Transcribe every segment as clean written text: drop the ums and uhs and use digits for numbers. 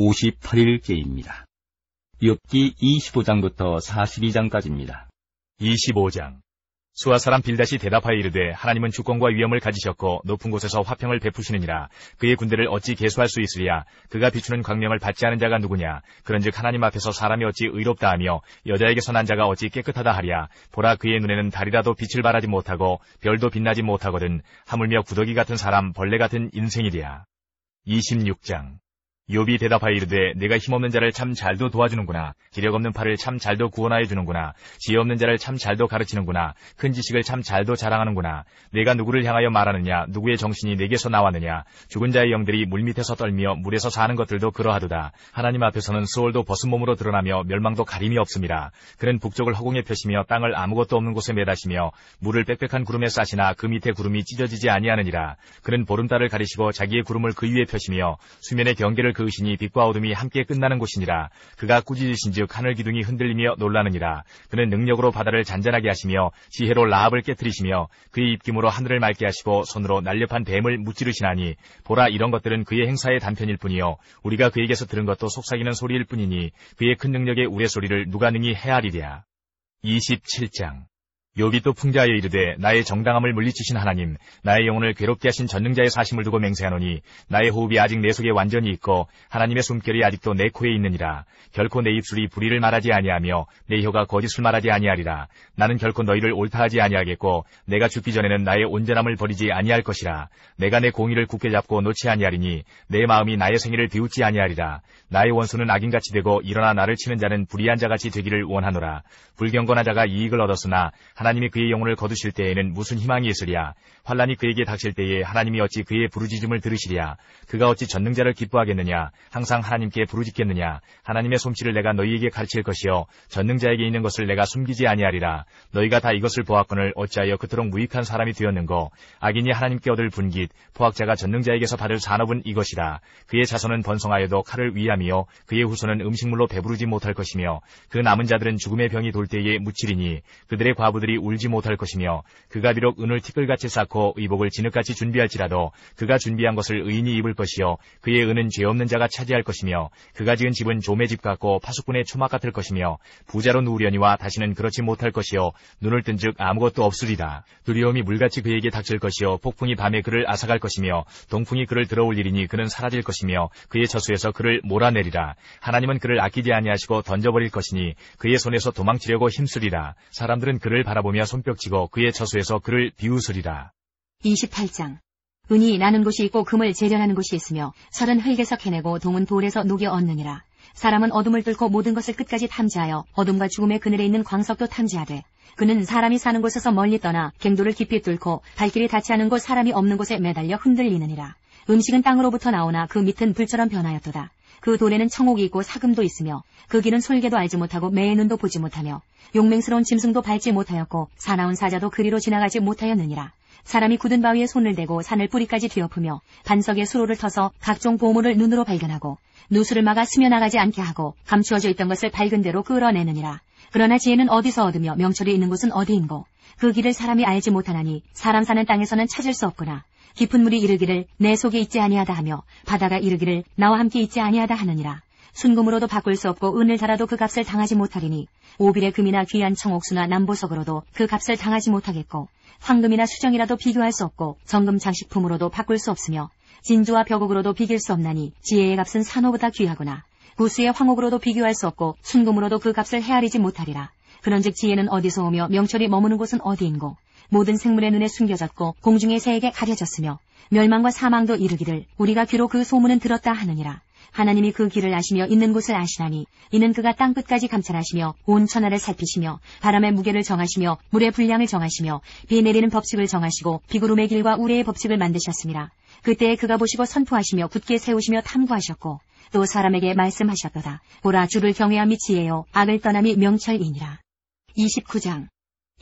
58일째입니다. 욥기 25장부터 42장까지입니다. 25장. 수아 사람 빌닷이 대답하여 이르되 하나님은 주권과 위엄을 가지셨고 높은 곳에서 화평을 베푸시느니라. 그의 군대를 어찌 계수할 수 있으랴. 그가 비추는 광명을 받지 않은 자가 누구냐. 그런즉 하나님 앞에서 사람이 어찌 의롭다 하며 여자에게서 난 자가 어찌 깨끗하다 하랴. 보라, 그의 눈에는 달이라도 빛을 발하지 못하고 별도 빛나지 못하거든. 하물며 구더기 같은 사람, 벌레 같은 인생이랴. 26장. 욥이 대답하여 이르되 내가 힘없는 자를 참 잘도 도와주는구나. 기력 없는 팔을 참 잘도 구원하여 주는구나. 지혜 없는 자를 참 잘도 가르치는구나. 큰 지식을 참 잘도 자랑하는구나. 내가 누구를 향하여 말하느냐. 누구의 정신이 내게서 나왔느냐. 죽은 자의 영들이 물밑에서 떨며 물에서 사는 것들도 그러하도다. 하나님 앞에서는 수월도 벗은 몸으로 드러나며 멸망도 가림이 없음이라. 그는 북쪽을 허공에 펴시며 땅을 아무것도 없는 곳에 매다시며 물을 빽빽한 구름에 싸시나 그 밑에 구름이 찢어지지 아니하느니라. 그는 보름달을 가리시고 자기의 구름을 그 위에 펴시며 수면의 경계를 그으시니 빛과 어둠이 함께 끝나는 곳이니라. 그가 꾸짖으신즉 하늘 기둥이 흔들리며 놀라느니라. 그는 능력으로 바다를 잔잔하게 하시며 지혜로 라합을 깨뜨리시며 그의 입김으로 하늘을 맑게 하시고 손으로 날렵한 뱀을 무찌르시나니 보라, 이런 것들은 그의 행사의 단편일 뿐이요 우리가 그에게서 들은 것도 속삭이는 소리일 뿐이니 그의 큰 능력의 우레소리를 누가 능히 헤아리랴. 27장. 욥이 또 풍자하여 이르되 나의 정당함을 물리치신 하나님, 나의 영혼을 괴롭게 하신 전능자의 사심을 두고 맹세하노니 나의 호흡이 아직 내 속에 완전히 있고 하나님의 숨결이 아직도 내 코에 있느니라. 결코 내 입술이 불의를 말하지 아니하며 내 혀가 거짓을 말하지 아니하리라. 나는 결코 너희를 옳다하지 아니하겠고 내가 죽기 전에는 나의 온전함을 버리지 아니할 것이라. 내가 내 공의를 굳게 잡고 놓지 아니하리니 내 마음이 나의 생애를 비웃지 아니하리라. 나의 원수는 악인같이 되고 일어나 나를 치는 자는 불의한 자같이 되기를 원하노라. 불경건한 자가 이익을 얻었으나 하나님이 그의 영혼을 거두실 때에는 무슨 희망이 있으랴. 환난이 그에게 닥칠 때에 하나님이 어찌 그의 부르짖음을 들으시랴. 그가 어찌 전능자를 기뻐하겠느냐. 항상 하나님께 부르짖겠느냐. 하나님의 솜씨를 내가 너희에게 가르칠 것이요 전능자에게 있는 것을 내가 숨기지 아니하리라. 너희가 다 이것을 보았거늘 어찌하여 그토록 무익한 사람이 되었는고. 악인이 하나님께 얻을 분깃, 포악자가 전능자에게서 받을 산업은 이것이라. 그의 자손은 번성하여도 칼을 위함이요 그의 후손은 음식물로 배부르지 못할 것이며 그 남은 자들은 죽음의 병이 돌 때에 묻히리니 그들의 과부들이 울지 못할 것이며 그가 비록 은을 티끌같이 쌓고 의복을 진흙같이 준비할지라도 그가 준비한 것을 의인이 입을 것이요 그의 은은 죄 없는 자가 차지할 것이며 그가 지은 집은 조매 집 같고 파수꾼의 초막 같을 것이며 부자로 누우려니와 다시는 그렇지 못할 것이요 눈을 뜬즉 아무것도 없으리라. 두려움이 물같이 그에게 닥칠 것이요 폭풍이 밤에 그를 앗아갈 것이며 동풍이 그를 들어올리리니 그는 사라질 것이며 그의 저수에서 그를 몰아내리라. 하나님은 그를 아끼지 아니하시고 던져버릴 것이니 그의 손에서 도망치려고 힘쓰리라. 사람들은 그를 바라보며 손뼉치고 그의 저수에서 그를 비웃으리라. 28장. 은이 나는 곳이 있고 금을 재련하는 곳이 있으며 철은 흙에서 캐내고 동은 돌에서 녹여 얻느니라. 사람은 어둠을 뚫고 모든 것을 끝까지 탐지하여 어둠과 죽음의 그늘에 있는 광석도 탐지하되 그는 사람이 사는 곳에서 멀리 떠나 갱도를 깊이 뚫고 발길이 닿지 않은 곳 사람이 없는 곳에 매달려 흔들리느니라. 음식은 땅으로부터 나오나 그 밑은 불처럼 변하였도다. 그 돌에는 청옥이 있고 사금도 있으며 그 길은 솔개도 알지 못하고 매의 눈도 보지 못하며 용맹스러운 짐승도 밟지 못하였고 사나운 사자도 그리로 지나가지 못하였느니라. 사람이 굳은 바위에 손을 대고 산을 뿌리까지 뒤엎으며 반석에 수로를 터서 각종 보물을 눈으로 발견하고 누수를 막아 스며나가지 않게 하고 감추어져 있던 것을 밝은 대로 끌어내느니라. 그러나 지혜는 어디서 얻으며 명철이 있는 곳은 어디인고. 그 길을 사람이 알지 못하나니 사람 사는 땅에서는 찾을 수 없구나. 깊은 물이 이르기를 내 속에 있지 아니하다 하며 바다가 이르기를 나와 함께 있지 아니하다 하느니라. 순금으로도 바꿀 수 없고 은을 달아도 그 값을 당하지 못하리니 오빌의 금이나 귀한 청옥수나 남보석으로도 그 값을 당하지 못하겠고 황금이나 수정이라도 비교할 수 없고 정금 장식품으로도 바꿀 수 없으며 진주와 벽옥으로도 비길 수 없나니 지혜의 값은 산호보다 귀하구나. 구수의 황옥으로도 비교할 수 없고 순금으로도 그 값을 헤아리지 못하리라. 그런즉 지혜는 어디서 오며 명철이 머무는 곳은 어디인고. 모든 생물의 눈에 숨겨졌고 공중의 새에게 가려졌으며 멸망과 사망도 이르기를 우리가 귀로 그 소문은 들었다 하느니라. 하나님이 그 길을 아시며 있는 곳을 아시나니 이는 그가 땅끝까지 감찰하시며 온 천하를 살피시며 바람의 무게를 정하시며 물의 분량을 정하시며 비 내리는 법칙을 정하시고 비구름의 길과 우레의 법칙을 만드셨습니다. 그때에 그가 보시고 선포하시며 굳게 세우시며 탐구하셨고 또 사람에게 말씀하셨도다. 보라, 주를 경외함이 지혜요 악을 떠남이 명철이니라. 29장.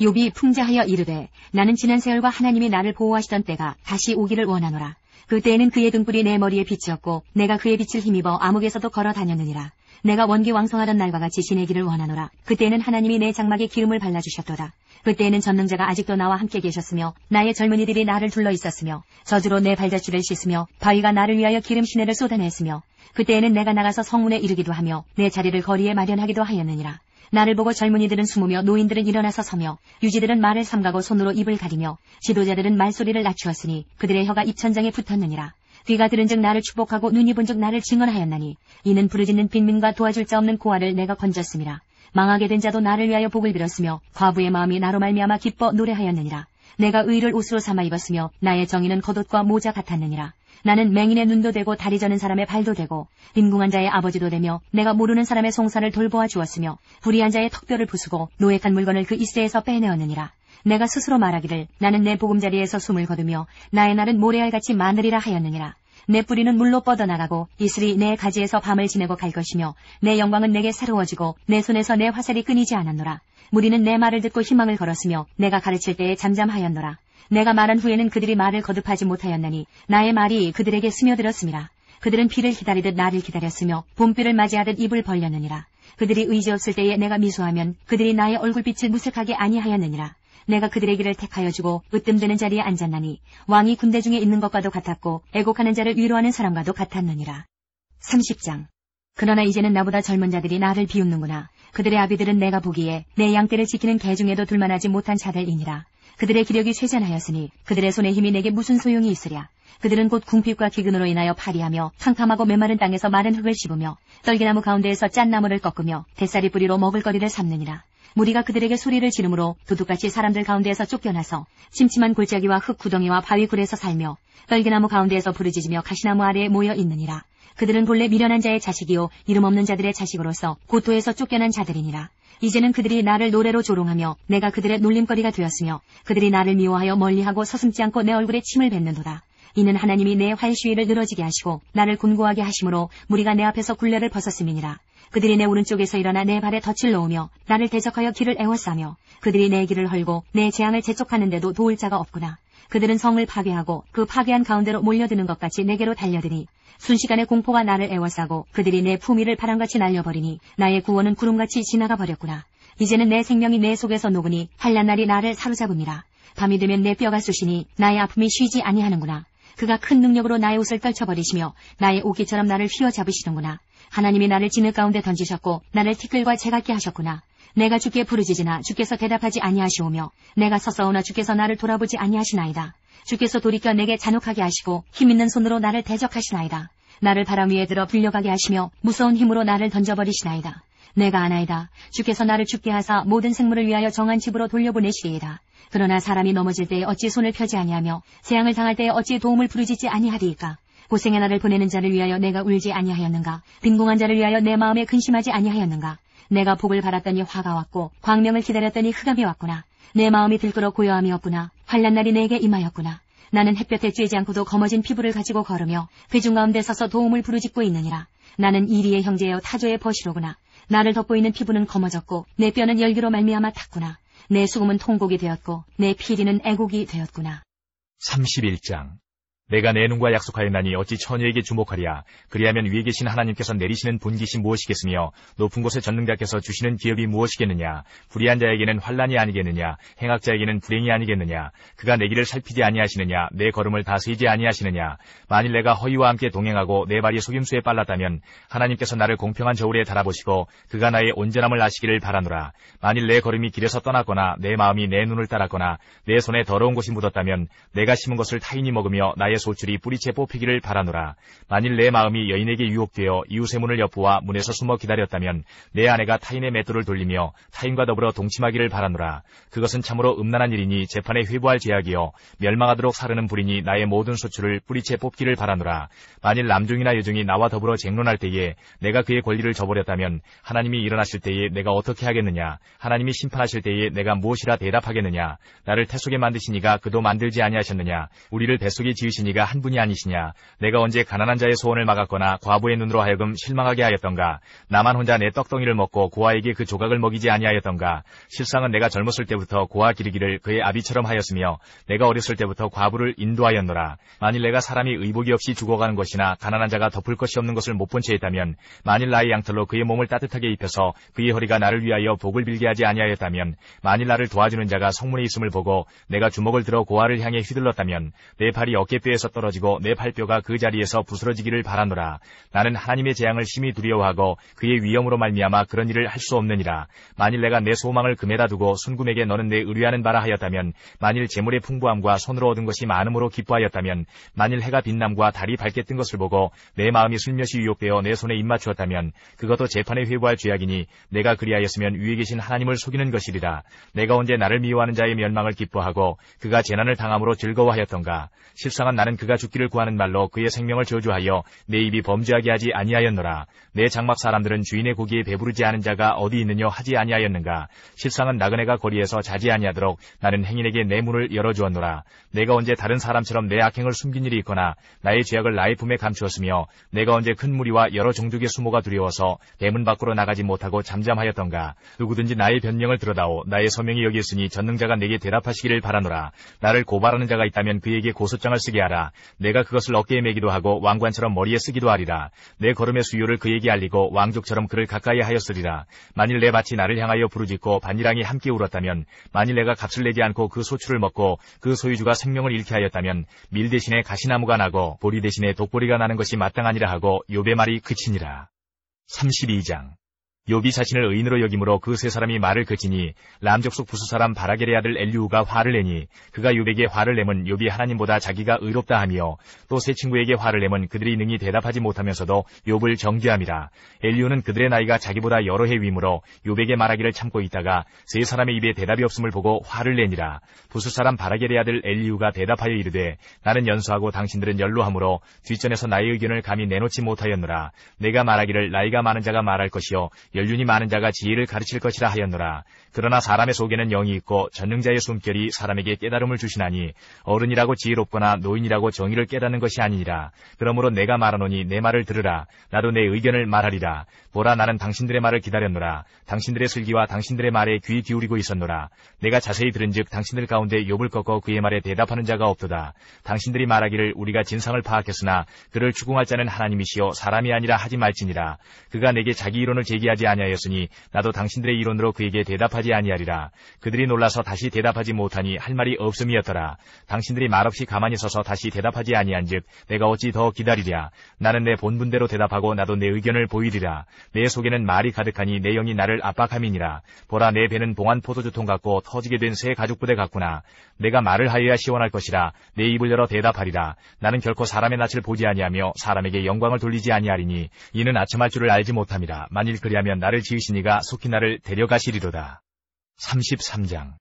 욥이 풍자하여 이르되 나는 지난 세월과 하나님이 나를 보호하시던 때가 다시 오기를 원하노라. 그때에는 그의 등불이 내 머리에 빛이었고 내가 그의 빛을 힘입어 암흑에서도 걸어 다녔느니라. 내가 원기왕성하던 날과 같이 지내기를 원하노라. 그때에는 하나님이 내 장막에 기름을 발라주셨도다. 그때에는 전능자가 아직도 나와 함께 계셨으며 나의 젊은이들이 나를 둘러 있었으며 저주로 내 발자취를 씻으며 바위가 나를 위하여 기름 시내를 쏟아냈으며 그때에는 내가 나가서 성문에 이르기도 하며 내 자리를 거리에 마련하기도 하였느니라. 나를 보고 젊은이들은 숨으며 노인들은 일어나서 서며 유지들은 말을 삼가고 손으로 입을 가리며 지도자들은 말소리를 낮추었으니 그들의 혀가 입천장에 붙었느니라. 귀가 들은즉 나를 축복하고 눈이 본즉 나를 증언하였나니 이는 부르짖는 빈민과 도와줄 자 없는 고아를 내가 건졌음이라. 망하게 된 자도 나를 위하여 복을 빌었으며 과부의 마음이 나로 말미암아 기뻐 노래하였느니라. 내가 의를 옷으로 삼아 입었으며 나의 정의는 겉옷과 모자 같았느니라. 나는 맹인의 눈도 되고 다리 저는 사람의 발도 되고 빈궁한 자의 아버지도 되며 내가 모르는 사람의 송사를 돌보아 주었으며 불의한 자의 턱뼈를 부수고 노획한 물건을 그 이스에서 빼내었느니라. 내가 스스로 말하기를 나는 내 보금자리에서 숨을 거두며 나의 날은 모래알같이 마늘이라 하였느니라. 내 뿌리는 물로 뻗어나가고 이슬이 내 가지에서 밤을 지내고 갈 것이며 내 영광은 내게 새로워지고 내 손에서 내 화살이 끊이지 않았노라. 무리는 내 말을 듣고 희망을 걸었으며 내가 가르칠 때에 잠잠하였노라. 내가 말한 후에는 그들이 말을 거듭하지 못하였나니 나의 말이 그들에게 스며들었음이라. 그들은 비를 기다리듯 나를 기다렸으며 봄비를 맞이하듯 입을 벌렸느니라. 그들이 의지 없을 때에 내가 미소하면 그들이 나의 얼굴빛을 무색하게 아니하였느니라. 내가 그들의 길을 택하여 주고 으뜸되는 자리에 앉았나니 왕이 군대 중에 있는 것과도 같았고 애곡하는 자를 위로하는 사람과도 같았느니라. 30장. 그러나 이제는 나보다 젊은 자들이 나를 비웃는구나. 그들의 아비들은 내가 보기에 내 양떼를 지키는 개 중에도 둘만하지 못한 자들이니라. 그들의 기력이 쇠잔하였으니 그들의 손의 힘이 내게 무슨 소용이 있으랴. 그들은 곧 궁핍과 기근으로 인하여 파리하며 캄캄하고 메마른 땅에서 마른 흙을 씹으며 떨기나무 가운데에서 짠 나무를 꺾으며 뱃살이 뿌리로 먹을거리를 삼느니라. 무리가 그들에게 소리를 지르므로 도둑같이 사람들 가운데에서 쫓겨나서 침침한 골짜기와 흙 구덩이와 바위 굴에서 살며 떨기나무 가운데에서 부르짖으며 가시나무 아래에 모여 있느니라. 그들은 본래 미련한 자의 자식이요 이름 없는 자들의 자식으로서 고토에서 쫓겨난 자들이니라. 이제는 그들이 나를 노래로 조롱하며 내가 그들의 놀림거리가 되었으며 그들이 나를 미워하여 멀리하고 서슴지 않고 내 얼굴에 침을 뱉는도다. 이는 하나님이 내 활시위를 늘어지게 하시고 나를 곤고하게 하심으로 무리가 내 앞에서 굴레를 벗었음이니라. 그들이 내 오른쪽에서 일어나 내 발에 덫을 놓으며 나를 대적하여 길을 애워싸며 그들이 내 길을 헐고 내 재앙을 재촉하는데도 도울 자가 없구나. 그들은 성을 파괴하고 그 파괴한 가운데로 몰려드는 것 같이 내게로 달려드니 순식간에 공포가 나를 애워싸고 그들이 내 품위를 바람같이 날려버리니 나의 구원은 구름같이 지나가 버렸구나. 이제는 내 생명이 내 속에서 녹으니 환난 날이 나를 사로잡음이라. 밤이 되면 내 뼈가 쑤시니 나의 아픔이 쉬지 아니하는구나. 그가 큰 능력으로 나의 옷을 떨쳐버리시며 나의 옷깃처럼 나를 휘어잡으시는구나. 하나님이 나를 진흙 가운데 던지셨고 나를 티끌과 재갈게 하셨구나. 내가 주께 부르짖으나 주께서 대답하지 아니하시오며 내가 서싸우나 주께서 나를 돌아보지 아니하시나이다. 주께서 돌이켜 내게 잔혹하게 하시고 힘있는 손으로 나를 대적하시나이다. 나를 바람 위에 들어 불려가게 하시며 무서운 힘으로 나를 던져버리시나이다. 내가 아나이다. 주께서 나를 죽게 하사 모든 생물을 위하여 정한 집으로 돌려보내시리이다. 그러나 사람이 넘어질 때에 어찌 손을 펴지 아니하며 재앙을 당할 때에 어찌 도움을 부르짖지 아니하리이까. 고생의 날을 보내는 자를 위하여 내가 울지 아니하였는가. 빈궁한 자를 위하여 내 마음에 근심하지 아니하였는가. 내가 복을 바랐더니 화가 왔고 광명을 기다렸더니 흑암이 왔구나. 내 마음이 들끓어 고요함이 없구나. 환난 날이 내게 임하였구나. 나는 햇볕에 쬐지 않고도 검어진 피부를 가지고 걸으며 회중 가운데 서서 도움을 부르짖고 있느니라. 나는 이리의 형제여 타조의 버시로구나. 나를 덮고 있는 피부는 검어졌고 내 뼈는 열기로 말미암아 탔구나. 내 수금은 통곡이 되었고 내 피리는 애곡이 되었구나. 31장. 내가 내 눈과 약속하였나니 어찌 처녀에게 주목하리야. 그리하면 위에 계신 하나님께서 내리시는 분깃이 무엇이겠으며 높은 곳의 전능자께서 주시는 기업이 무엇이겠느냐. 불의한 자에게는 환난이 아니겠느냐. 행악자에게는 불행이 아니겠느냐. 그가 내 길을 살피지 아니하시느냐. 내 걸음을 다스리지 아니하시느냐. 만일 내가 허위와 함께 동행하고 내 발이 속임수에 빨랐다면 하나님께서 나를 공평한 저울에 달아보시고 그가 나의 온전함을 아시기를 바라노라. 만일 내 걸음이 길에서 떠났거나 내 마음이 내 눈을 따랐거나 내 손에 더러운 것이 묻었다면 내가 심은 것을 타인이 먹으며 나의 소출이 뿌리채 뽑히기를 바라노라. 만일 내 마음이 여인에게 유혹되어 이웃의 문을 엿보아 문에서 숨어 기다렸다면 내 아내가 타인의 맷돌을 돌리며 타인과 더불어 동침하기를 바라노라. 그것은 참으로 음란한 일이니 재판에 회부할 죄악이요 멸망하도록 사르는 불이니 나의 모든 소출을 뿌리채 뽑기를 바라노라. 만일 남종이나 여종이 나와 더불어 쟁론할 때에 내가 그의 권리를 저버렸다면 하나님이 일어나실 때에 내가 어떻게 하겠느냐. 하나님이 심판하실 때에 내가 무엇이라 대답하겠느냐. 나를 태속에 만드시니가 그도 만들지 아니하셨느냐. 우리를 뱃속에 지으시니 이가 한 분이 아니시냐. 내가 언제 가난한 자의 소원을 막았거나 과부의 눈으로 하여금 실망하게 하였던가. 나만 혼자 내 떡덩이를 먹고 고아에게 그 조각을 먹이지 아니하였던가. 실상은 내가 젊었을 때부터 고아 기르기를 그의 아비처럼 하였으며 내가 어렸을 때부터 과부를 인도하였노라. 만일 내가 사람이 의복이 없이 죽어가는 것이나 가난한 자가 덮을 것이 없는 것을 못 본 채 있다면, 만일 나의 양털로 그의 몸을 따뜻하게 입혀서 그의 허리가 나를 위하여 복을 빌게 하지 아니하였다면, 만일 나를 도와주는 자가 성문에 있음을 보고 내가 주먹을 들어 고아를 향해 휘둘렀다면 내 팔이 어깨뼈에서 떨어지고 내 팔뼈가 그 자리에서 부스러지기를 바라노라. 나는 하나님의 재앙을 심히 두려워하고 그의 위엄으로 말미암아 그런 일을 할 수 없느니라. 만일 내가 내 소망을 금에다 두고 순금에게 너는 내 의뢰하는 바라 하였다면, 만일 재물의 풍부함과 손으로 얻은 것이 많음으로 기뻐하였다면, 만일 해가 빛남과 달이 밝게 뜬 것을 보고 내 마음이 슬며시 유혹되어 내 손에 입맞추었다면 그것도 재판에 회부할 죄악이니 내가 그리하였으면 위에 계신 하나님을 속이는 것이리라. 내가 언제 나를 미워하는 자의 멸망을 기뻐하고 그가 재난을 당함으로 즐거워하였던가. 실상은 나는 그가 죽기를 구하는 말로 그의 생명을 저주하여 내 입이 범죄하게 하지 아니하였노라. 내 장막 사람들은 주인의 고기에 배부르지 않은 자가 어디 있느냐 하지 아니하였는가. 실상은 나그네가 거리에서 자지 아니하도록 나는 행인에게 내 문을 열어주었노라. 내가 언제 다른 사람처럼 내 악행을 숨긴 일이 있거나 나의 죄악을 나의 품에 감추었으며 내가 언제 큰 무리와 여러 종족의 수모가 두려워서 대문 밖으로 나가지 못하고 잠잠하였던가. 누구든지 나의 변명을 들어다오. 나의 서명이 여기 있으니 전능자가 내게 대답하시기를 바라노라. 나를 고발하는 자가 있다면 그에게 고소장을 쓰게 하라. 내가 그것을 어깨에 매기도 하고 왕관처럼 머리에 쓰기도 하리라. 내 걸음의 수요를 그에게 알리고 왕족처럼 그를 가까이 하였으리라. 만일 내 밭이 나를 향하여 부르짖고 반이랑이 함께 울었다면, 만일 내가 값을 내지 않고 그 소출을 먹고 그 소유주가 생명을 잃게 하였다면 밀 대신에 가시나무가 나고 보리 대신에 독보리가 나는 것이 마땅하니라 하고 욥의 말이 그치니라. 32장. 욥이 자신을 의인으로 여김으로 그 세 사람이 말을 그치니 람 족속 부수 사람 바라겔의 아들 엘리후가 화를 내니 그가 욥에게 화를 내면 욥이 하나님보다 자기가 의롭다 하며 또 세 친구에게 화를 내면 그들이 능히 대답하지 못하면서도 욥을 정죄함이라. 엘리후는 그들의 나이가 자기보다 여러 해 위므로 욥에게 말하기를 참고 있다가 세 사람의 입에 대답이 없음을 보고 화를 내니라. 부수 사람 바라겔의 아들 엘리후가 대답하여 이르되 나는 연소하고 당신들은 연로하므로 뒷전에서 나의 의견을 감히 내놓지 못하였노라. 내가 말하기를 나이가 많은 자가 말할 것이요 연륜이 많은 자가 지혜를 가르칠 것이라 하였노라. 그러나 사람의 속에는 영이 있고 전능자의 숨결이 사람에게 깨달음을 주시나니 어른이라고 지혜롭거나 노인이라고 정의를 깨닫는 것이 아니니라. 그러므로 내가 말하노니 내 말을 들으라. 나도 내 의견을 말하리라. 보라, 나는 당신들의 말을 기다렸노라. 당신들의 슬기와 당신들의 말에 귀 기울이고 있었노라. 내가 자세히 들은즉 당신들 가운데 욥을 꺾어 그의 말에 대답하는 자가 없도다. 당신들이 말하기를 우리가 진상을 파악했으나 그를 추궁할 자는 하나님이시여 사람이 아니라 하지 말지니라. 그가 내게 자기 이론을 제기하지 아니하였으니 나도 당신들의 이론으로 그에게 대답하지 아니하리라. 그들이 놀라서 다시 대답하지 못하니 할 말이 없음이었더라. 당신들이 말없이 가만히 서서 다시 대답하지 아니한즉 내가 어찌 더 기다리랴. 나는 내 본분대로 대답하고 나도 내 의견을 보이리라. 내 속에는 말이 가득하니 내 영이 나를 압박함이니라. 보라, 내 배는 봉한 포도주통 같고 터지게 된 새 가죽부대 같구나. 내가 말을 하여야 시원할 것이라. 내 입을 열어 대답하리라. 나는 결코 사람의 낯을 보지 아니하며 사람에게 영광을 돌리지 아니하리니 이는 아첨할 줄을 알지 못함이라. 만일 그리하면 나를 지으신 이가 속히 나를 데려가시리로다. 33장.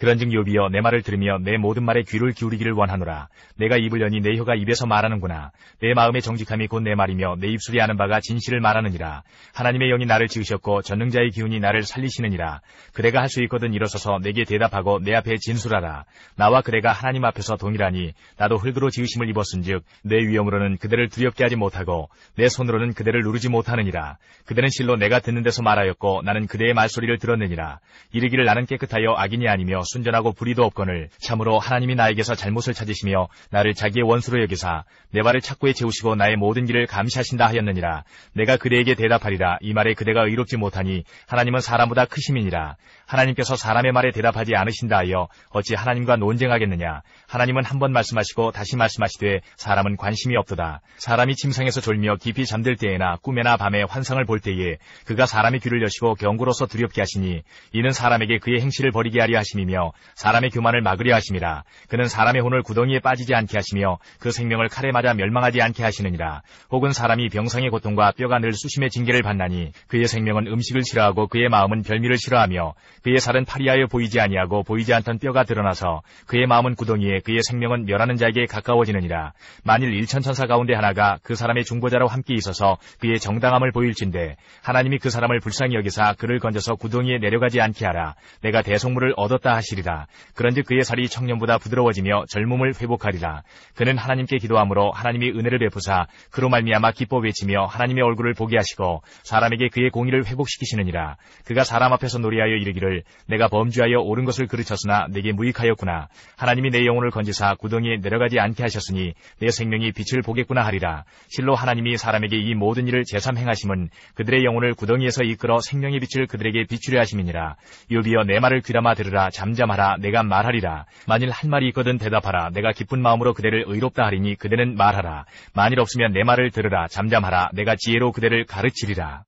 그런즉 욥이여 내 말을 들으며 내 모든 말에 귀를 기울이기를 원하노라. 내가 입을 여니 내 혀가 입에서 말하는구나. 내 마음의 정직함이 곧 내 말이며 내 입술이 아는 바가 진실을 말하느니라. 하나님의 영이 나를 지으셨고 전능자의 기운이 나를 살리시느니라. 그대가 할 수 있거든 일어서서 내게 대답하고 내 앞에 진술하라. 나와 그대가 하나님 앞에서 동일하니 나도 흙으로 지으심을 입었은즉 내 위엄으로는 그대를 두렵게 하지 못하고 내 손으로는 그대를 누르지 못하느니라. 그대는 실로 내가 듣는 데서 말하였고 나는 그대의 말소리를 들었느니라. 이르기를 나는 깨끗하여 악인이 아니며 순전하고 불의도 없거늘 참으로 하나님이 나에게서 잘못을 찾으시며 나를 자기의 원수로 여기사 내 발을 착고에 채우시고 나의 모든 길을 감시하신다 하였느니라. 내가 그대에게 대답하리라. 이 말에 그대가 의롭지 못하니 하나님은 사람보다 크심이니라. 하나님께서 사람의 말에 대답하지 않으신다 하여 어찌 하나님과 논쟁하겠느냐. 하나님은 한 번 말씀하시고 다시 말씀하시되 사람은 관심이 없도다. 사람이 침상에서 졸며 깊이 잠들 때에나 꿈에나 밤에 환상을 볼 때에 그가 사람의 귀를 여시고 경고로서 두렵게 하시니 이는 사람에게 그의 행실을 버리게 하려 하심이며 사람의 교만을 막으려 하심이라. 그는 사람의 혼을 구덩이에 빠지지 않게 하시며 그 생명을 칼에 맞아 멸망하지 않게 하시느니라. 혹은 사람이 병상의 고통과 뼈가 늘 수심의 징계를 받나니 그의 생명은 음식을 싫어하고 그의 마음은 별미를 싫어하며 그의 살은 파리하여 보이지 아니하고 보이지 않던 뼈가 드러나서 그의 마음은 구덩이에 그의 생명은 멸하는 자에게 가까워지느니라. 만일 1000천사 가운데 하나가 그 사람의 중보자로 함께 있어서 그의 정당함을 보일진대 하나님이 그 사람을 불쌍히 여기사 그를 건져서 구덩이에 내려가지 않게 하라. 내가 대속물을 얻었다 하시리라. 그런즉 그의 살이 청년보다 부드러워지며 젊음을 회복하리라. 그는 하나님께 기도함으로 하나님이 은혜를 베푸사 그로 말미암아 기뻐 외치며 하나님의 얼굴을 보게 하시고 사람에게 그의 공의를 회복시키시느니라. 그가 사람 앞에서 노래하여 이르기를 내가 범죄하여 옳은 것을 그르쳤으나 내게 무익하였구나. 하나님이 내 영혼을 건지사 구덩이에 내려가지 않게 하셨으니 내 생명이 빛을 보겠구나 하리라. 실로 하나님이 사람에게 이 모든 일을 제삼 행하심은 그들의 영혼을 구덩이에서 이끌어 생명의 빛을 그들에게 비추려 하심이니라. 욥이여 내 말을 귀담아 들으라. 잠잠하라. 내가 말하리라. 만일 할 말이 있거든 대답하라. 내가 기쁜 마음으로 그대를 의롭다 하리니 그대는 말하라. 만일 없으면 내 말을 들으라. 잠잠하라. 내가 지혜로 그대를 가르치리라.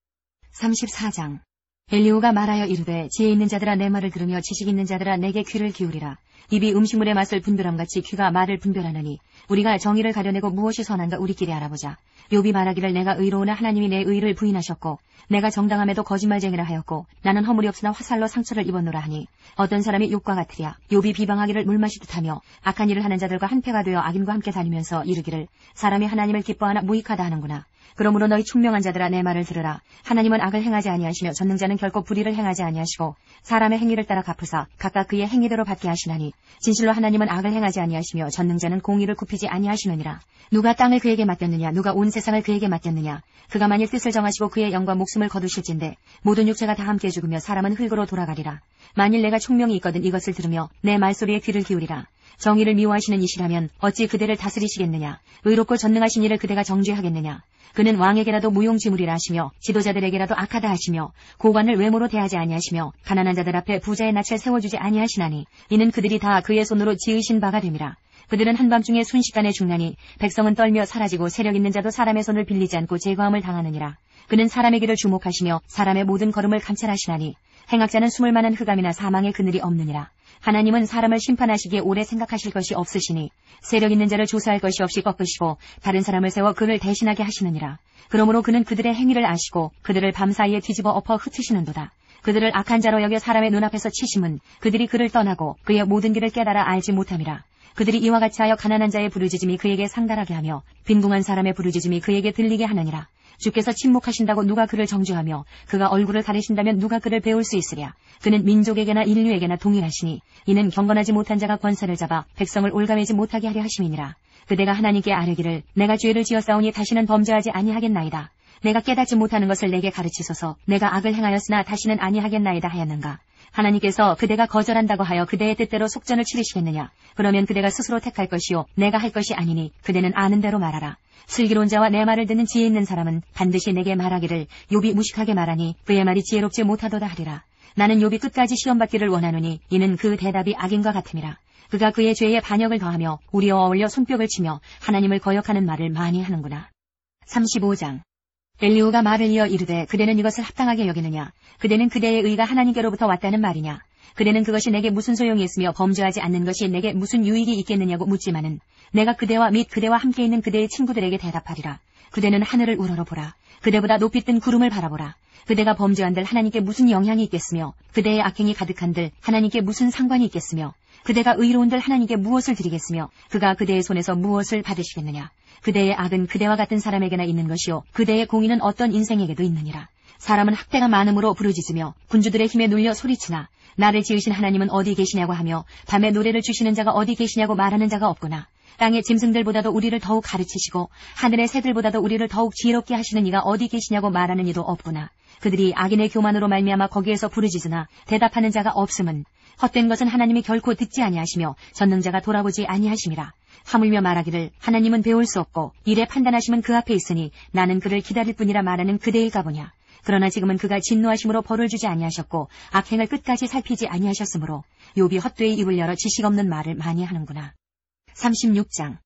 34장. 엘리후가 말하여 이르되 지혜 있는 자들아 내 말을 들으며 지식 있는 자들아 내게 귀를 기울이라. 입이 음식물의 맛을 분별함같이 귀가 말을 분별하느니 우리가 정의를 가려내고 무엇이 선한가 우리끼리 알아보자. 욥이 말하기를 내가 의로우나 하나님이 내 의를 부인하셨고 내가 정당함에도 거짓말쟁이라 하였고 나는 허물이 없으나 화살로 상처를 입었노라 하니 어떤 사람이 욥과 같으랴. 욥이 비방하기를 물 마시듯 하며 악한 일을 하는 자들과 한패가 되어 악인과 함께 다니면서 이르기를 사람이 하나님을 기뻐하나 무익하다 하는구나. 그러므로 너희 총명한 자들아 내 말을 들으라. 하나님은 악을 행하지 아니하시며 전능자는 결코 불의를 행하지 아니하시고 사람의 행위를 따라 갚으사 각각 그의 행위대로 받게 하시나니 진실로 하나님은 악을 행하지 아니하시며 전능자는 공의를 굽히지 아니하시느니라. 누가 땅을 그에게 맡겼느냐 누가 온 세상을 그에게 맡겼느냐. 그가 만일 뜻을 정하시고 그의 영과 목숨을 거두실진데 모든 육체가 다 함께 죽으며 사람은 흙으로 돌아가리라. 만일 내가 총명이 있거든 이것을 들으며 내 말소리에 귀를 기울이라. 정의를 미워하시는 이시라면 어찌 그대를 다스리시겠느냐. 의롭고 전능하신 이를 그대가 정죄하겠느냐. 그는 왕에게라도 무용지물이라 하시며 지도자들에게라도 악하다 하시며 고관을 외모로 대하지 아니하시며 가난한 자들 앞에 부자의 낯을 세워주지 아니하시나니 이는 그들이 다 그의 손으로 지으신 바가 됨이라. 그들은 한밤중에 순식간에 죽나니 백성은 떨며 사라지고 세력 있는 자도 사람의 손을 빌리지 않고 제거함을 당하느니라. 그는 사람의 길을 주목하시며 사람의 모든 걸음을 감찰하시나니 행악자는 숨을 만한 흑암이나 사망의 그늘이 없느니라. 하나님은 사람을 심판하시기에 오래 생각하실 것이 없으시니 세력 있는 자를 조사할 것이 없이 꺾으시고 다른 사람을 세워 그를 대신하게 하시느니라. 그러므로 그는 그들의 행위를 아시고 그들을 밤사이에 뒤집어 엎어 흩으시는도다. 그들을 악한 자로 여겨 사람의 눈앞에서 치심은 그들이 그를 떠나고 그의 모든 길을 깨달아 알지 못함이라. 그들이 이와 같이 하여 가난한 자의 부르짖음이 그에게 상달하게 하며 빈궁한 사람의 부르짖음이 그에게 들리게 하느니라. 주께서 침묵하신다고 누가 그를 정죄하며 그가 얼굴을 가리신다면 누가 그를 배울 수 있으랴. 그는 민족에게나 인류에게나 동일하시니 이는 경건하지 못한 자가 권세를 잡아 백성을 올가매지 못하게 하려 하심이니라. 그대가 하나님께 아뢰기를 내가 죄를 지었사오니 다시는 범죄하지 아니하겠나이다. 내가 깨닫지 못하는 것을 내게 가르치소서. 내가 악을 행하였으나 다시는 아니하겠나이다 하였는가. 하나님께서 그대가 거절한다고 하여 그대의 뜻대로 속전을 치르시겠느냐. 그러면 그대가 스스로 택할 것이요 내가 할 것이 아니니 그대는 아는 대로 말하라. 슬기로운 자와 내 말을 듣는 지혜 있는 사람은 반드시 내게 말하기를 욥이 무식하게 말하니 그의 말이 지혜롭지 못하도다 하리라. 나는 욥이 끝까지 시험받기를 원하노니 이는 그 대답이 악인과 같음이라. 그가 그의 죄에 반역을 더하며 우리와 어울려 손뼉을 치며 하나님을 거역하는 말을 많이 하는구나. 35장. 엘리후가 말을 이어 이르되 그대는 이것을 합당하게 여기느냐. 그대는 그대의 의가 하나님께로부터 왔다는 말이냐. 그대는 그것이 내게 무슨 소용이 있으며 범죄하지 않는 것이 내게 무슨 유익이 있겠느냐고 묻지만은 내가 그대와 및 그대와 함께 있는 그대의 친구들에게 대답하리라. 그대는 하늘을 우러러보라. 그대보다 높이 뜬 구름을 바라보라. 그대가 범죄한들 하나님께 무슨 영향이 있겠으며 그대의 악행이 가득한들 하나님께 무슨 상관이 있겠으며 그대가 의로운들 하나님께 무엇을 드리겠으며 그가 그대의 손에서 무엇을 받으시겠느냐. 그대의 악은 그대와 같은 사람에게나 있는 것이요 그대의 공의는 어떤 인생에게도 있느니라. 사람은 학대가 많음으로 부르짖으며 군주들의 힘에 눌려 소리치나 나를 지으신 하나님은 어디 계시냐고 하며 밤에 노래를 주시는 자가 어디 계시냐고 말하는 자가 없구나. 땅의 짐승들보다도 우리를 더욱 가르치시고 하늘의 새들보다도 우리를 더욱 지혜롭게 하시는 이가 어디 계시냐고 말하는 이도 없구나. 그들이 악인의 교만으로 말미암아 거기에서 부르짖으나 대답하는 자가 없음은 헛된 것은 하나님이 결코 듣지 아니하시며 전능자가 돌아보지 아니하심이라. 하물며 말하기를 하나님은 배울 수 없고 일에 판단하심은 그 앞에 있으니 나는 그를 기다릴 뿐이라 말하는 그대일까 보냐. 그러나 지금은 그가 진노하심으로 벌을 주지 아니하셨고 악행을 끝까지 살피지 아니하셨으므로 욥이 헛되이 입을 열어 지식 없는 말을 많이 하는구나. 36장.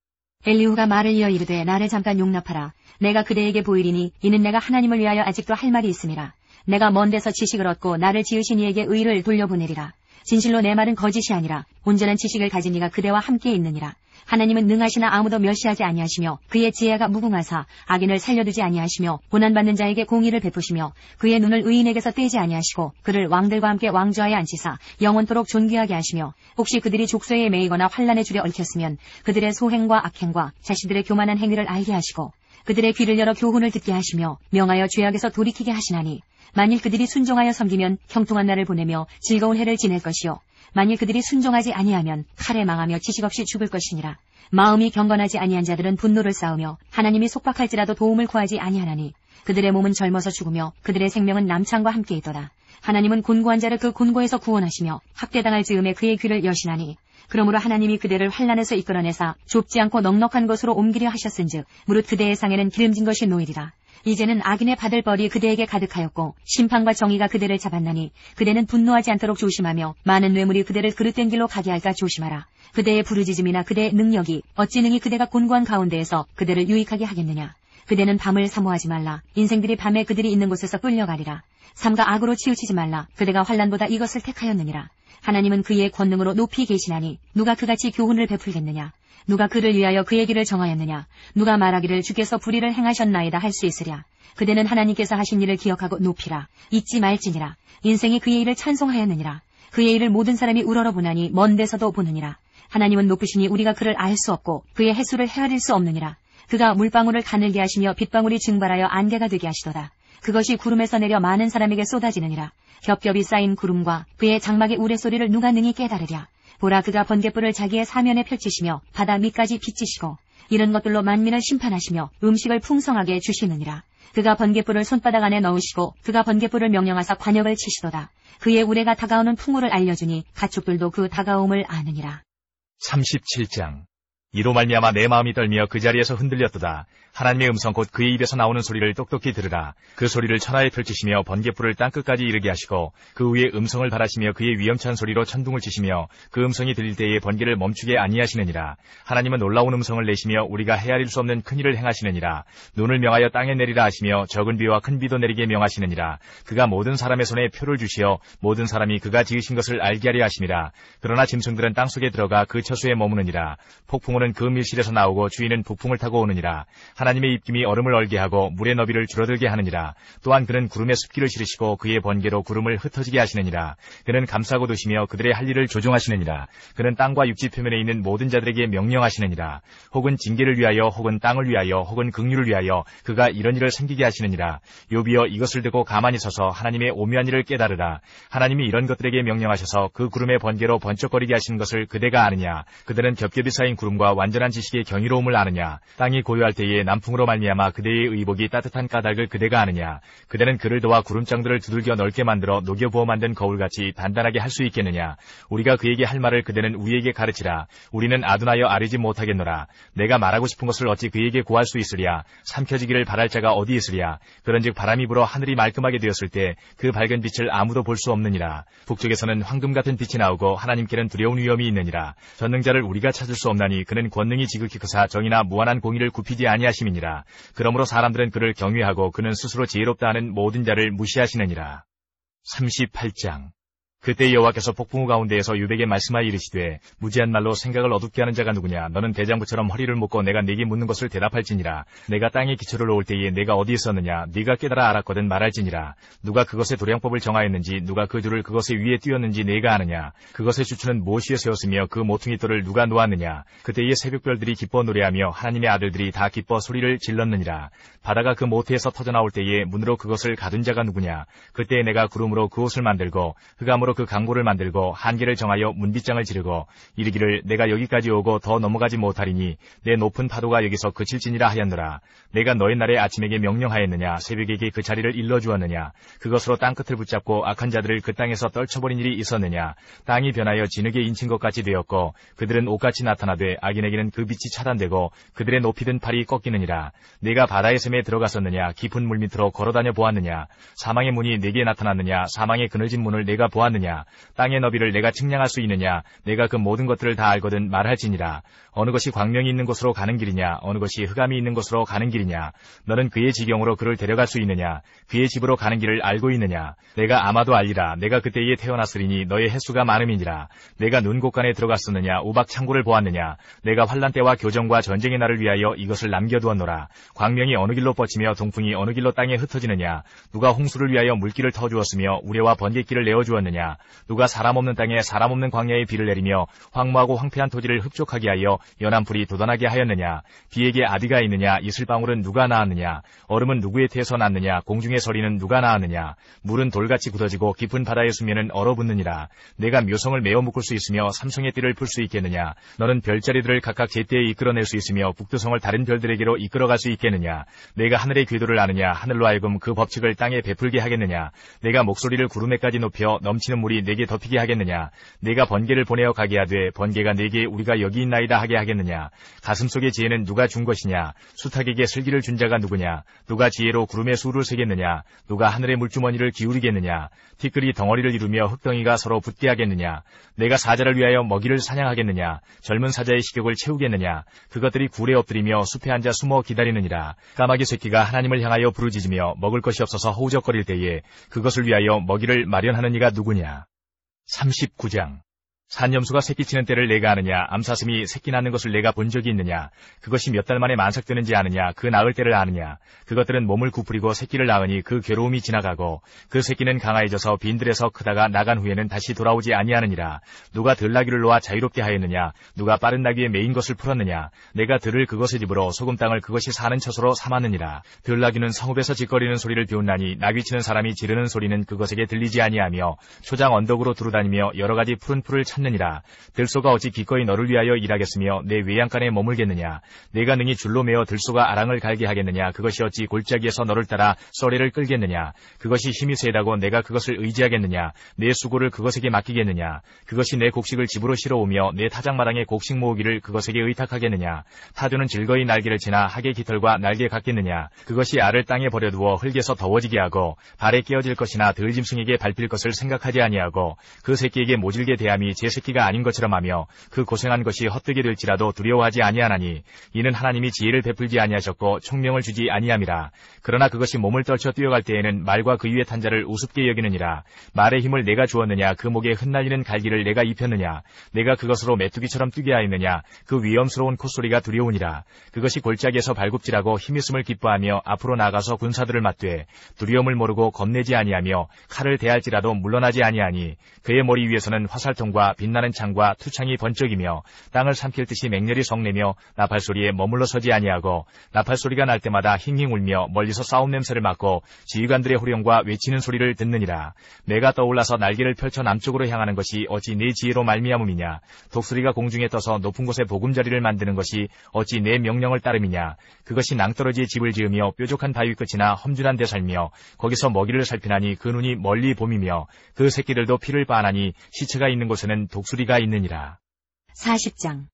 엘리후가 말을 이어 이르되 나를 잠깐 용납하라. 내가 그대에게 보이리니 이는 내가 하나님을 위하여 아직도 할 말이 있음이라. 내가 먼 데서 지식을 얻고 나를 지으신 이에게 의를 돌려보내리라. 진실로 내 말은 거짓이 아니라 온전한 지식을 가진 이가 그대와 함께 있느니라. 하나님은 능하시나 아무도 멸시하지 아니하시며 그의 지혜가 무궁하사 악인을 살려두지 아니하시며 고난받는 자에게 공의를 베푸시며 그의 눈을 의인에게서 떼지 아니하시고 그를 왕들과 함께 왕좌에 앉히사 영원토록 존귀하게 하시며 혹시 그들이 족쇄에 매이거나 환난의 줄에 얽혔으면 그들의 소행과 악행과 자신들의 교만한 행위를 알게 하시고 그들의 귀를 열어 교훈을 듣게 하시며 명하여 죄악에서 돌이키게 하시나니 만일 그들이 순종하여 섬기면 형통한 날을 보내며 즐거운 해를 지낼 것이요 만일 그들이 순종하지 아니하면 칼에 망하며 지식 없이 죽을 것이니라. 마음이 경건하지 아니한 자들은 분노를 쌓으며 하나님이 속박할지라도 도움을 구하지 아니하나니 그들의 몸은 젊어서 죽으며 그들의 생명은 남창과 함께 있도다. 하나님은 곤고한 자를 그 곤고에서 구원하시며 학대당할 즈음에 그의 귀를 여시나니 그러므로 하나님이 그대를 환난에서 이끌어내사 좁지 않고 넉넉한 곳으로 옮기려 하셨은즉 무릇 그대의 상에는 기름진 것이 놓이리라. 이제는 악인의 받을 벌이 그대에게 가득하였고 심판과 정의가 그대를 잡았나니 그대는 분노하지 않도록 조심하며 많은 뇌물이 그대를 그릇된 길로 가게 할까 조심하라. 그대의 부르짖음이나 그대의 능력이 어찌 능히 그대가 곤고한 가운데에서 그대를 유익하게 하겠느냐. 그대는 밤을 사모하지 말라. 인생들이 밤에 그들이 있는 곳에서 끌려가리라. 삼가 악으로 치우치지 말라. 그대가 환난보다 이것을 택하였느니라. 하나님은 그의 권능으로 높이 계시나니 누가 그같이 교훈을 베풀겠느냐. 누가 그를 위하여 그의 길을 정하였느냐. 누가 말하기를 주께서 불의를 행하셨나이다 할 수 있으랴. 그대는 하나님께서 하신 일을 기억하고 높이라. 잊지 말지니라. 인생이 그의 일을 찬송하였느니라. 그의 일을 모든 사람이 우러러보나니 먼 데서도 보느니라. 하나님은 높으시니 우리가 그를 알 수 없고 그의 횟수를 헤아릴 수 없느니라. 그가 물방울을 가늘게 하시며 빗방울이 증발하여 안개가 되게 하시도다. 그것이 구름에서 내려 많은 사람에게 쏟아지느니라. 겹겹이 쌓인 구름과 그의 장막의 우레소리를 누가 능히 깨달으랴. 보라, 그가 번갯불을 자기의 사면에 펼치시며 바다 밑까지 빚지시고 이런 것들로 만민을 심판하시며 음식을 풍성하게 주시느니라. 그가 번갯불을 손바닥 안에 넣으시고 그가 번갯불을 명령하사 관역을 치시도다. 그의 우레가 다가오는 풍우를 알려주니 가축들도 그 다가옴을 아느니라. 37장. 이로 말미암아 내 마음이 떨며 그 자리에서 흔들렸도다. 하나님의 음성 곧 그의 입에서 나오는 소리를 똑똑히 들으라. 그 소리를 천하에 펼치시며 번갯불을 땅끝까지 이르게 하시고 그 위에 음성을 발하시며 그의 위험찬 소리로 천둥을 치시며 그 음성이 들릴 때에 번개를 멈추게 아니하시느니라. 하나님은 놀라운 음성을 내시며 우리가 헤아릴 수 없는 큰 일을 행하시느니라. 눈을 명하여 땅에 내리라 하시며 적은 비와 큰 비도 내리게 명하시느니라. 그가 모든 사람의 손에 표를 주시어 모든 사람이 그가 지으신 것을 알게 하려 하심이라. 그러나 짐승들은 땅속에 들어가 그 처수에 머무느니라. 폭풍우는 그 밀실에서 나오고 주인은 북풍을 타고 오느니라. 하나님의 입김이 얼음을 얼게 하고 물의 너비를 줄어들게 하느니라. 또한 그는 구름에 습기를 실으시고 그의 번개로 구름을 흩어지게 하시느니라. 그는 감싸고 두시며 그들의 할 일을 조종하시느니라. 그는 땅과 육지 표면에 있는 모든 자들에게 명령하시느니라. 혹은 징계를 위하여 혹은 땅을 위하여 혹은 긍휼을 위하여 그가 이런 일을 생기게 하시느니라. 욥이여, 이것을 듣고 가만히 서서 하나님의 오묘한 일을 깨달으라. 하나님이 이런 것들에게 명령하셔서 그 구름의 번개로 번쩍거리게 하시는 것을 그대가 아느냐. 그들은 겹겹이 쌓인 구름과 완전한 지식의 경이로움을 아느냐. 땅이 고요할 때에 남풍으로 말미암아 그대의 의복이 따뜻한 까닭을 그대가 아느냐. 그대는 그를 도와 구름장들을 두들겨 넓게 만들어 녹여부어 만든 거울같이 단단하게 할 수 있겠느냐. 우리가 그에게 할 말을 그대는 우리에게 가르치라. 우리는 아둔하여 아뢰지 못하겠노라. 내가 말하고 싶은 것을 어찌 그에게 구할 수 있으랴. 삼켜지기를 바랄 자가 어디 있으랴. 그런즉 바람이 불어 하늘이 말끔하게 되었을 때 그 밝은 빛을 아무도 볼 수 없느니라. 북쪽에서는 황금 같은 빛이 나오고 하나님께는 두려운 위엄이 있느니라. 전능자를 우리가 찾을 수 없나니 그는 권능이 지극히 크사 정의나 무한한 공의를 굽히지 아니하심이니라. 그러므로 사람들은 그를 경외하고 그는 스스로 지혜롭다 하는 모든 자를 무시하시느니라. 38장. 그때 여호와께서 폭풍우 가운데에서 욥에게 말씀하여 이르시되 무지한 말로 생각을 어둡게 하는 자가 누구냐. 너는 대장부처럼 허리를 묶고 내가 네게 묻는 것을 대답할지니라. 내가 땅에 기초를 놓을 때에 내가 어디 있었느냐. 네가 깨달아 알았거든 말할지니라. 누가 그것의 도량법을 정하였는지 누가 그 줄을 그것의 위에 띄었는지 내가 아느냐. 그것의 주추는 무엇이에 세웠으며 그 모퉁이 돌을 누가 놓았느냐. 그때의 새벽별들이 기뻐 노래하며 하나님의 아들들이 다 기뻐 소리를 질렀느니라. 바다가 그 모태에서 터져나올 때에 문으로 그것을 가둔 자가 누구냐. 그때에 내가 구름으로 그 옷을 만들고 흑암으로 그 강보를 만들고 한계를 정하여 문빗장을 지르고 이르기를 내가 여기까지 오고 더 넘어가지 못하리니 내 높은 파도가 여기서 그칠지니라 하였노라. 내가 너의 날에 아침에게 명령하였느냐. 새벽에게 그 자리를 일러주었느냐. 그것으로 땅끝을 붙잡고 악한 자들을 그 땅에서 떨쳐버린 일이 있었느냐. 땅이 변하여 진흙에 인친 것 같이 되었고 그들은 옷같이 나타나되 악인에게는 그 빛이 차단되고 그들의 높이 든 팔이 꺾이느니라. 내가 바다의 샘에 들어갔었느냐. 깊은 물 밑으로 걸어다녀 보았느냐. 사망의 문이 내게 나타났느냐. 사망의 그늘진 문을 내가 보았느냐. 땅의 너비를 내가 측량할 수 있느냐. 내가 그 모든 것들을 다 알거든 말할지니라. 어느 것이 광명이 있는 곳으로 가는 길이냐. 어느 것이 흑암이 있는 곳으로 가는 길이냐. 너는 그의 지경으로 그를 데려갈 수 있느냐. 그의 집으로 가는 길을 알고 있느냐. 내가 아마도 알리라. 내가 그때에 태어났으리니 너의 횟수가 많음이니라. 내가 눈곳간에 들어갔었느냐. 우박 창고를 보았느냐. 내가 환난 때와 교정과 전쟁의 날을 위하여 이것을 남겨두었노라. 광명이 어느 길로 뻗치며 동풍이 어느 길로 땅에 흩어지느냐. 누가 홍수를 위하여 물길을 터주었으며 우레와 번갯길을 내어주었느냐. 하겠느냐? 누가 사람 없는 땅에 사람 없는 광야에 비를 내리며 황무하고 황폐한 토지를 흡족하게 하여 연한 풀이 돋아나게 하였느냐? 비에게 아비가 있느냐? 이슬방울은 누가 낳았느냐? 얼음은 누구의 태에서 났느냐? 공중의 서리는 누가 낳았느냐? 물은 돌같이 굳어지고 깊은 바다의 수면은 얼어붙느니라. 내가 묘성을 메어 묶을 수 있으며 삼성의 띠를 풀 수 있겠느냐? 너는 별자리들을 각각 제때에 이끌어낼 수 있으며 북두성을 다른 별들에게로 이끌어갈 수 있겠느냐? 내가 하늘의 궤도를 아느냐? 하늘로 하여금 그 법칙을 땅에 베풀게 하겠느냐? 내가 목소리를 구름에까지 높여 넘치는 물이 내게 덮이게 하겠느냐? 내가 번개를 보내어 가게 하되 번개가 내게 우리가 여기 있나이다 하게 하겠느냐? 가슴속의 지혜는 누가 준 것이냐? 수탉에게 슬기를 준 자가 누구냐? 누가 지혜로 구름의 수를 세겠느냐? 누가 하늘의 물주머니를 기울이겠느냐? 티끌이 덩어리를 이루며 흙덩이가 서로 붙게 하겠느냐? 내가 사자를 위하여 먹이를 사냥하겠느냐? 젊은 사자의 식욕을 채우겠느냐? 그것들이 굴에 엎드리며 숲에 앉아 숨어 기다리느니라. 까마귀 새끼가 하나님을 향하여 부르짖으며 먹을 것이 없어서 허우적거릴 때에 그것을 위하여 먹이를 마련하는 이가 누구냐? 39장. 산염수가 새끼치는 때를 내가 아느냐? 암사슴이 새끼 낳는 것을 내가 본 적이 있느냐? 그것이 몇 달 만에 만삭되는지 아느냐? 그 낳을 때를 아느냐? 그것들은 몸을 구부리고 새끼를 낳으니 그 괴로움이 지나가고 그 새끼는 강화해져서 빈들에서 크다가 나간 후에는 다시 돌아오지 아니하느니라. 누가 들나귀를 놓아 자유롭게 하였느냐? 누가 빠른 나귀에 메인 것을 풀었느냐? 내가 들을 그것의 집으로 소금 땅을 그것이 사는 처소로 삼았느니라. 들나귀는 성읍에서 짓거리는 소리를 비웃나니 나귀치는 사람이 지르는 소리는 그것에게 들리지 아니하며 초장 언덕으로 두루다니며 여러 가지 푸른 풀을 찾느니라. 들소가 어찌 기꺼이 너를 위하여 일하겠으며 내 외양간에 머물겠느냐? 내가 능히 줄로 메어 들소가 아랑을 갈게 하겠느냐? 그것이 어찌 골짜기에서 너를 따라 썰매를 끌겠느냐? 그것이 힘이 세다고 내가 그것을 의지하겠느냐? 내 수고를 그것에게 맡기겠느냐? 그것이 내 곡식을 집으로 실어오며 내 타작마당에 곡식 모으기를 그것에게 의탁하겠느냐? 타조는 즐거이 날개를 치나 학의 깃털과 날개 같겠느냐? 그것이 알을 땅에 버려두어 흙에서 더워지게 하고 발에 깨어질 것이나 들짐승에게 밟힐 것을 생각하지 아니하고 그 새끼에게 모질게 대함이 제 새끼가 아닌 것처럼 하며 그 고생한 것이 헛되게 될지라도 두려워하지 아니하나니 이는 하나님이 지혜를 베풀지 아니하셨고 총명을 주지 아니함이라. 그러나 그것이 몸을 떨쳐 뛰어갈 때에는 말과 그 위에 탄 자를 우습게 여기느니라. 말의 힘을 내가 주었느냐? 그 목에 흩날리는 갈기를 내가 입혔느냐? 내가 그것으로 메뚜기처럼 뛰게 하였느냐? 그 위험스러운 콧소리가 두려우니라. 그것이 골짜기에서 발굽질하고 힘있음을 기뻐하며 앞으로 나가서 군사들을 맞되 두려움을 모르고 겁내지 아니하며 칼을 대할지라도 물러나지 아니하니 그의 머리 위에서는 화살통과 빛나는 창과 투창이 번쩍이며 땅을 삼킬 듯이 맹렬히 성내며 나팔소리에 머물러 서지 아니하고 나팔소리가 날 때마다 힝힝 울며 멀리서 싸움 냄새를 맡고 지휘관들의 호령과 외치는 소리를 듣느니라. 내가 떠올라서 날개를 펼쳐 남쪽으로 향하는 것이 어찌 내 지혜로 말미암음이냐? 독수리가 공중에 떠서 높은 곳에 보금자리를 만드는 것이 어찌 내 명령을 따름이냐? 그것이 낭떠러지에 집을 지으며 뾰족한 바위 끝이나 험준한 데 살며 거기서 먹이를 살피나니 그 눈이 멀리 봄이며 그 새끼들도 피를 빠하나니 시체가 있는 곳에는 독수리가 있느니라. 40장.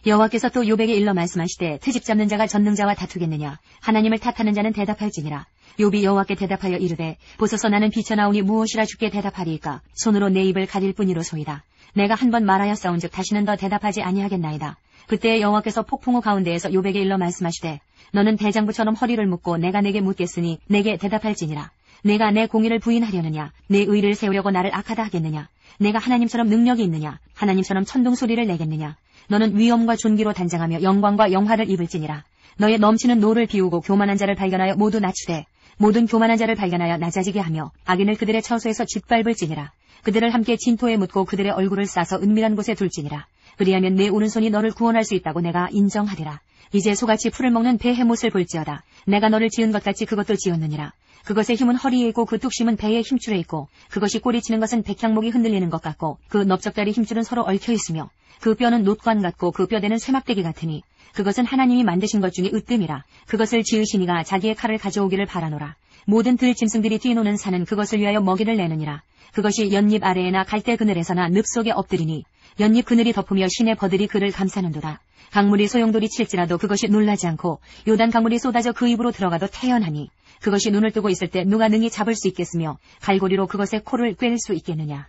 여호와께서 또 욥에게 일러 말씀하시되 트집 잡는 자가 전능자와 다투겠느냐? 하나님을 탓하는 자는 대답할지니라. 욥이 여호와께 대답하여 이르되 보소서 나는 비쳐나오니 무엇이라 주께 대답하리이까? 손으로 내 입을 가릴 뿐이로소이다. 내가 한 번 말하였사온즉 다시는 더 대답하지 아니하겠나이다. 그때 여호와께서 폭풍우 가운데에서 욥에게 일러 말씀하시되 너는 대장부처럼 허리를 묶고 내가 내게 묻겠으니 내게 대답할지니라. 내가 내 공의를 부인하려느냐? 내 의를 세우려고 나를 악하다 하겠느냐? 내가 하나님처럼 능력이 있느냐? 하나님처럼 천둥소리를 내겠느냐? 너는 위엄과 존귀로 단장하며 영광과 영화를 입을지니라. 너의 넘치는 노를 비우고 교만한 자를 발견하여 모두 낮추되 모든 교만한 자를 발견하여 낮아지게 하며 악인을 그들의 처소에서 짓밟을지니라. 그들을 함께 진토에 묻고 그들의 얼굴을 싸서 은밀한 곳에 둘지니라. 그리하면 내 오른손이 너를 구원할 수 있다고 내가 인정하리라. 이제 소같이 풀을 먹는 배의 못을 볼지어다. 내가 너를 지은 것 같이 그것도 지었느니라. 그것의 힘은 허리에 있고 그 뚝심은 배의 힘줄에 있고 그것이 꼬리치는 것은 백향목이 흔들리는 것 같고 그 넓적다리 힘줄은 서로 얽혀 있으며 그 뼈는 놋관 같고 그 뼈대는 쇠막대기 같으니 그것은 하나님이 만드신 것 중에 으뜸이라. 그것을 지으신 이가 자기의 칼을 가져오기를 바라노라. 모든 들짐승들이 뛰노는 산은 그것을 위하여 먹이를 내느니라. 그것이 연잎 아래에나 갈대 그늘에서나 늪 속에 엎드리니 연잎 그늘이 덮으며 시내 버들이 그를 감싸는도다. 강물이 소용돌이 칠지라도 그것이 놀라지 않고 요단 강물이 쏟아져 그 입으로 들어가도 태연하니 그것이 눈을 뜨고 있을 때 누가 능히 잡을 수 있겠으며 갈고리로 그것의 코를 꿰를 수 있겠느냐.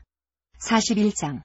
41장.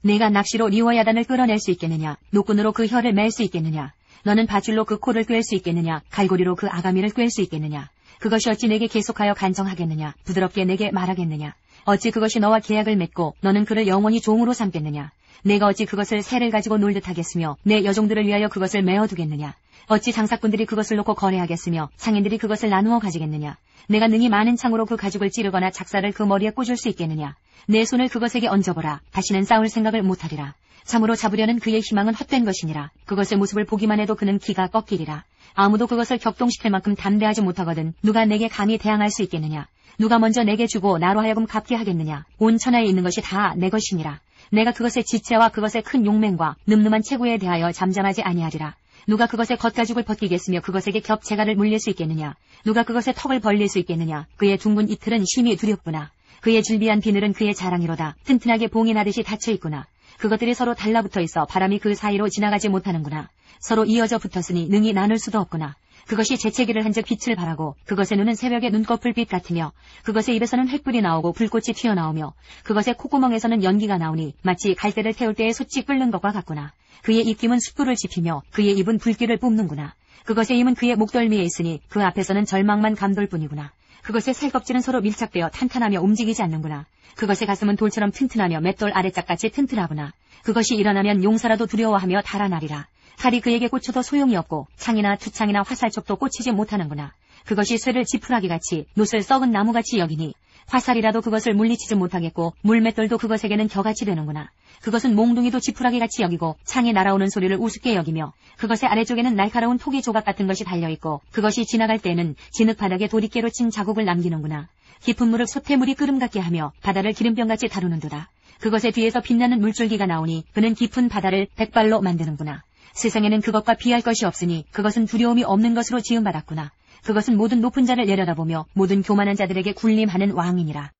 내가 낚시로 리워야단을 끌어낼 수 있겠느냐? 노끈으로 그 혀를 맬 수 있겠느냐? 너는 밧줄로 그 코를 꿰을 수 있겠느냐? 갈고리로 그 아가미를 꿰을 수 있겠느냐? 그것이 어찌 내게 계속하여 간청하겠느냐? 부드럽게 내게 말하겠느냐? 어찌 그것이 너와 계약을 맺고 너는 그를 영원히 종으로 삼겠느냐? 내가 어찌 그것을 새를 가지고 놀듯 하겠으며 내 여종들을 위하여 그것을 메어두겠느냐. 어찌 장사꾼들이 그것을 놓고 거래하겠으며 상인들이 그것을 나누어 가지겠느냐. 내가 능히 많은 창으로 그 가죽을 찌르거나 작사를 그 머리에 꽂을 수 있겠느냐. 내 손을 그것에게 얹어보라. 다시는 싸울 생각을 못하리라. 참으로 잡으려는 그의 희망은 헛된 것이니라. 그것의 모습을 보기만 해도 그는 기가 꺾이리라. 아무도 그것을 격동시킬 만큼 담대하지 못하거든 누가 내게 감히 대항할 수 있겠느냐. 누가 먼저 내게 주고 나로 하여금 갚게 하겠느냐. 온 천하에 있는 것이 다 내 것이니라. 내가 그것의 지체와 그것의 큰 용맹과 늠름한 체구에 대하여 잠잠하지 아니하리라. 누가 그것의 겉가죽을 벗기겠으며 그것에게 겹체가를 물릴 수 있겠느냐. 누가 그것의 턱을 벌릴 수 있겠느냐. 그의 둥근 이틀은 심히 두렵구나. 그의 질비한 비늘은 그의 자랑이로다. 튼튼하게 봉이 나듯이 닫혀 있구나. 그것들이 서로 달라붙어 있어 바람이 그 사이로 지나가지 못하는구나. 서로 이어져 붙었으니 능히 나눌 수도 없구나. 그것이 재채기를 한즉 빛을 발하고 그것의 눈은 새벽의 눈꺼풀빛 같으며 그것의 입에서는 횃불이 나오고 불꽃이 튀어나오며 그것의 콧구멍에서는 연기가 나오니 마치 갈대를 태울 때에 솥이 끓는 것과 같구나. 그의 입김은 숯불을 지피며 그의 입은 불길을 뿜는구나. 그것의 힘은 그의 목덜미에 있으니 그 앞에서는 절망만 감돌 뿐이구나. 그것의 살껍질은 서로 밀착되어 탄탄하며 움직이지 않는구나. 그것의 가슴은 돌처럼 튼튼하며 맷돌 아래짝같이 튼튼하구나. 그것이 일어나면 용사라도 두려워하며 달아나리라. 칼이 그에게 꽂혀도 소용이 없고 창이나 투창이나 화살촉도 꽂히지 못하는구나. 그것이 쇠를 지푸라기같이 놋을 썩은 나무같이 여기니 화살이라도 그것을 물리치지 못하겠고 물맷돌도 그것에게는 겨같이 되는구나. 그것은 몽둥이도 지푸라기같이 여기고 창이 날아오는 소리를 우습게 여기며 그것의 아래쪽에는 날카로운 토기 조각 같은 것이 달려있고 그것이 지나갈 때에는 진흙 바닥에 도리깨로 친 자국을 남기는구나. 깊은 물을 솥에 끓음 같게 하며 바다를 기름병같이 다루는도다. 그것의 뒤에서 빛나는 물줄기가 나오니 그는 깊은 바다를 백발로 만드는구나. 세상에는 그것과 비할 것이 없으니 그것은 두려움이 없는 것으로 지음받았구나. 그것은 모든 높은 자를 내려다보며 모든 교만한 자들에게 군림하는 왕이니라.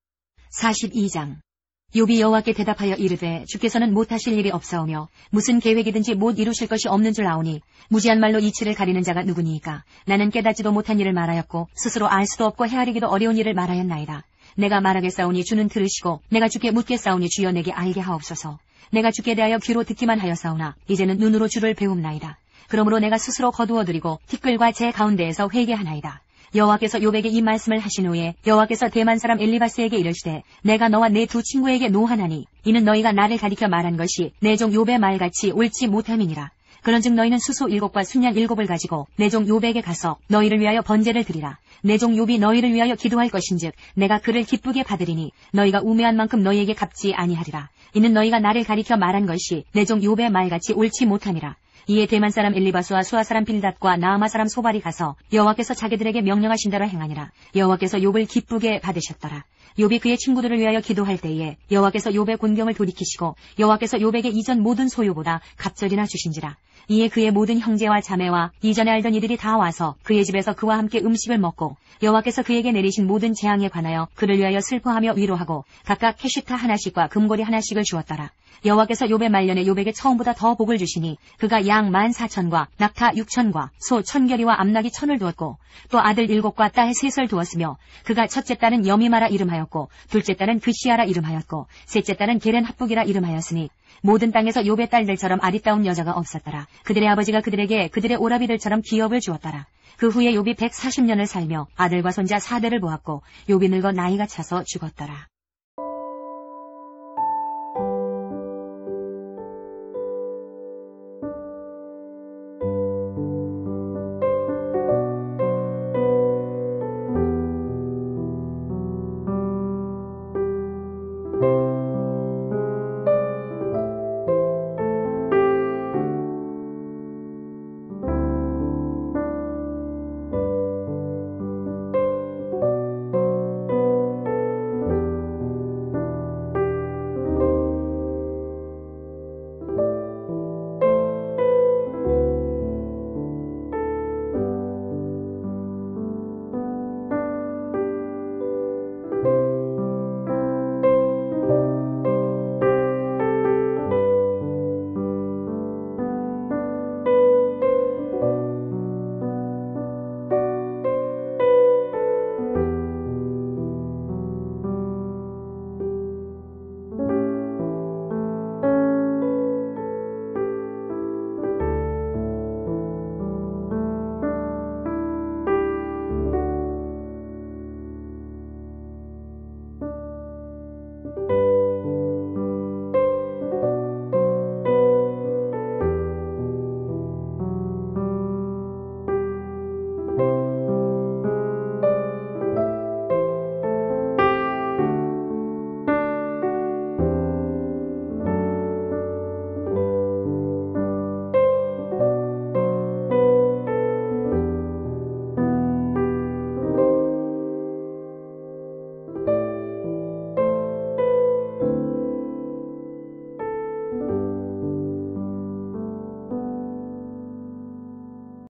42장. 욥이 여호와께 대답하여 이르되 주께서는 못하실 일이 없사오며 무슨 계획이든지 못 이루실 것이 없는 줄 아오니 무지한 말로 이치를 가리는 자가 누구니이까. 나는 깨닫지도 못한 일을 말하였고 스스로 알 수도 없고 헤아리기도 어려운 일을 말하였나이다. 내가 말하겠사오니 주는 들으시고 내가 주께 묻겠사오니 주여 내게 알게 하옵소서. 내가 주께 대하여 귀로 듣기만 하였사오나 이제는 눈으로 주를 배움나이다. 그러므로 내가 스스로 거두어들이고 티끌과 제 가운데에서 회개하나이다. 여호와께서 욥에게 이 말씀을 하신 후에 여호와께서 대만 사람 엘리바스에게 이르시되 내가 너와 내 두 친구에게 노하나니 이는 너희가 나를 가리켜 말한 것이 내 종 욥의 말같이 옳지 못함이니라. 그런즉 너희는 수소 7과 순양 7을 가지고 내 종 욥에게 가서 너희를 위하여 번제를 드리라. 내 종 욥이 너희를 위하여 기도할 것인즉 내가 그를 기쁘게 받으리니 너희가 우매한 만큼 너희에게 갚지 아니하리라. 이는 너희가 나를 가리켜 말한 것이 내 종 욥의 말같이 옳지 못함이라. 이에 대만 사람 엘리바스와 수아 사람 빌닷과 나아마 사람 소발이 가서 여호와께서 자기들에게 명령하신 대로 행하니라. 여호와께서 욥을 기쁘게 받으셨더라. 욥이 그의 친구들을 위하여 기도할 때에 여호와께서 욥의 곤경을 돌이키시고 여호와께서 욥에게 이전 모든 소유보다 갑절이나 주신지라. 이에 그의 모든 형제와 자매와 이전에 알던 이들이 다 와서 그의 집에서 그와 함께 음식을 먹고 여호와께서 그에게 내리신 모든 재앙에 관하여 그를 위하여 슬퍼하며 위로하고 각각 캐시타 하나씩과 금고리 하나씩을 주었더라. 여호와께서 욥의 말년에 욥에게 처음보다 더 복을 주시니 그가 양 14,000과 낙타 6,000과 소 1,000결이와 암낙이 1,000을 두었고 또 아들 7과 딸 3을 두었으며 그가 첫째 딸은 여미마라 이름하였고 둘째 딸은 그시아라 이름하였고 셋째 딸은 게렌 합북이라 이름하였으니 모든 땅에서 욥의 딸들처럼 아리따운 여자가 없었더라. 그들의 아버지가 그들에게 그들의 오라비들처럼 기업을 주었더라. 그 후에 욥이 140년을 살며 아들과 손자 4대를 보았고 욥이 늙어 나이가 차서 죽었더라.